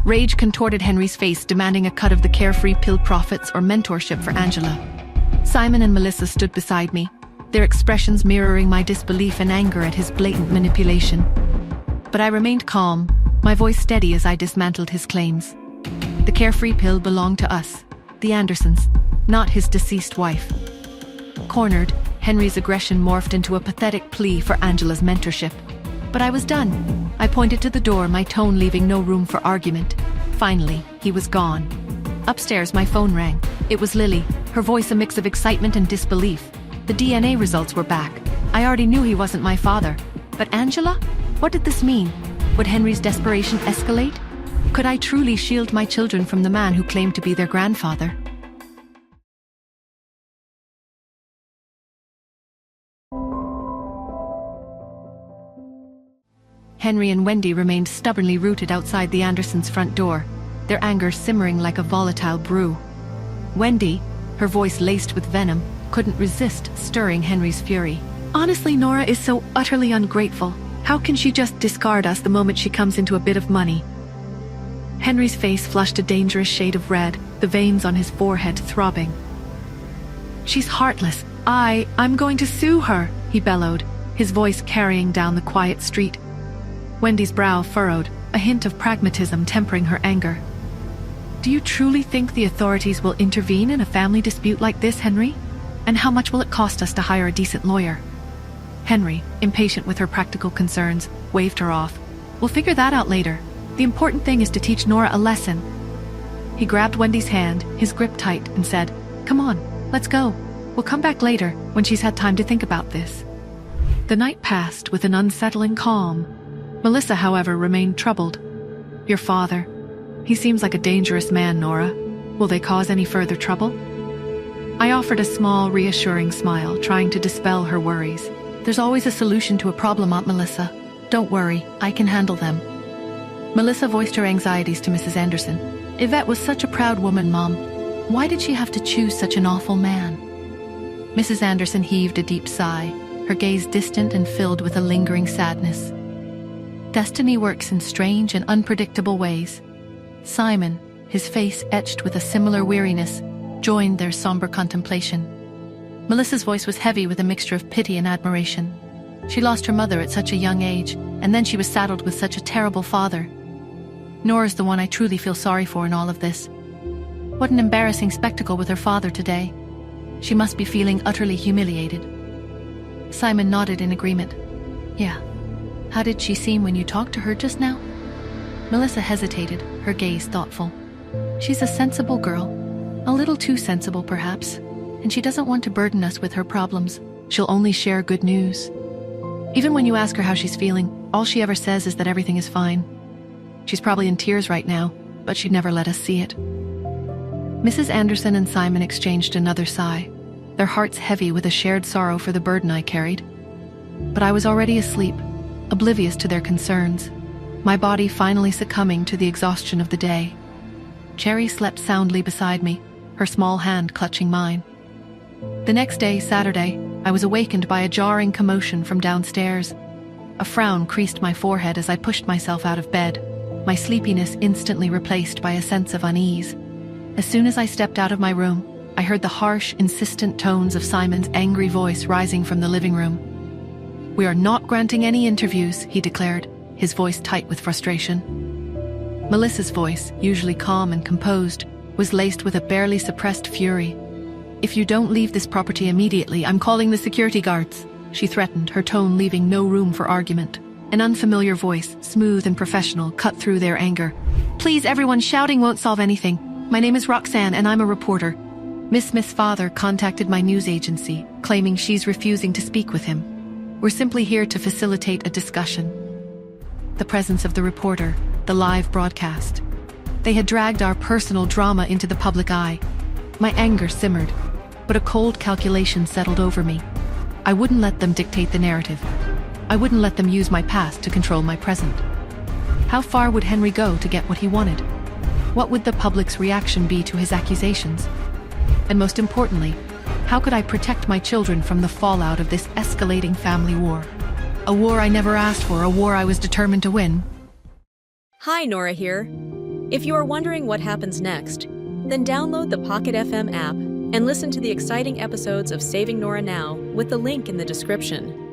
Rage contorted Henry's face, demanding a cut of the carefree pill profits or mentorship for Angela. Simon and Melissa stood beside me, their expressions mirroring my disbelief and anger at his blatant manipulation. But I remained calm, my voice steady as I dismantled his claims. The carefree pill belonged to us, the Andersons, not his deceased wife. Cornered, Henry's aggression morphed into a pathetic plea for Angela's mentorship. But I was done. I pointed to the door, my tone leaving no room for argument. Finally, he was gone. Upstairs, my phone rang. It was Lily, her voice a mix of excitement and disbelief. The DNA results were back. I already knew he wasn't my father. But Angela? What did this mean? Would Henry's desperation escalate? Could I truly shield my children from the man who claimed to be their grandfather? Henry and Wendy remained stubbornly rooted outside the Andersons' front door, their anger simmering like a volatile brew. Wendy, her voice laced with venom, couldn't resist stirring Henry's fury. Honestly, Nora is so utterly ungrateful. How can she just discard us the moment she comes into a bit of money? Henry's face flushed a dangerous shade of red, the veins on his forehead throbbing. She's heartless. I'm going to sue her, he bellowed, his voice carrying down the quiet street. Wendy's brow furrowed, a hint of pragmatism tempering her anger. Do you truly think the authorities will intervene in a family dispute like this, Henry? And how much will it cost us to hire a decent lawyer? Henry, impatient with her practical concerns, waved her off. We'll figure that out later. The important thing is to teach Nora a lesson. He grabbed Wendy's hand, his grip tight, and said, "Come on, let's go. We'll come back later, when she's had time to think about this." The night passed with an unsettling calm. Melissa, however, remained troubled. Your father. He seems like a dangerous man, Nora. Will they cause any further trouble? I offered a small, reassuring smile, trying to dispel her worries. There's always a solution to a problem, Aunt Melissa. Don't worry, I can handle them. Melissa voiced her anxieties to Mrs. Anderson. Yvette was such a proud woman, Mom. Why did she have to choose such an awful man? Mrs. Anderson heaved a deep sigh, her gaze distant and filled with a lingering sadness. Destiny works in strange and unpredictable ways. Simon, his face etched with a similar weariness, joined their somber contemplation. Melissa's voice was heavy with a mixture of pity and admiration. She lost her mother at such a young age, and then she was saddled with such a terrible father. Nora's the one I truly feel sorry for in all of this. What an embarrassing spectacle with her father today. She must be feeling utterly humiliated. Simon nodded in agreement. Yeah. How did she seem when you talked to her just now? Melissa hesitated, her gaze thoughtful. She's a sensible girl. A little too sensible, perhaps. And she doesn't want to burden us with her problems. She'll only share good news. Even when you ask her how she's feeling, all she ever says is that everything is fine. She's probably in tears right now, but she'd never let us see it. Mrs. Anderson and Simon exchanged another sigh, their hearts heavy with a shared sorrow for the burden I carried. But I was already asleep, oblivious to their concerns, my body finally succumbing to the exhaustion of the day. Cherry slept soundly beside me, her small hand clutching mine. The next day, Saturday, I was awakened by a jarring commotion from downstairs. A frown creased my forehead as I pushed myself out of bed, my sleepiness instantly replaced by a sense of unease. As soon as I stepped out of my room, I heard the harsh, insistent tones of Simon's angry voice rising from the living room. "We are not granting any interviews," he declared, his voice tight with frustration. Melissa's voice, usually calm and composed, was laced with a barely suppressed fury. "If you don't leave this property immediately, I'm calling the security guards," she threatened, her tone leaving no room for argument. An unfamiliar voice, smooth and professional, cut through their anger. "Please, everyone, shouting won't solve anything. My name is Roxanne, and I'm a reporter. Miss Smith's father contacted my news agency, claiming she's refusing to speak with him. We're simply here to facilitate a discussion." The presence of the reporter, the live broadcast. They had dragged our personal drama into the public eye. My anger simmered, but a cold calculation settled over me. I wouldn't let them dictate the narrative. I wouldn't let them use my past to control my present. How far would Henry go to get what he wanted? What would the public's reaction be to his accusations? And most importantly, how could I protect my children from the fallout of this escalating family war? A war I never asked for, a war I was determined to win. Hi, Nora here. If you are wondering what happens next, then download the Pocket FM app and listen to the exciting episodes of Saving Nora Now with the link in the description.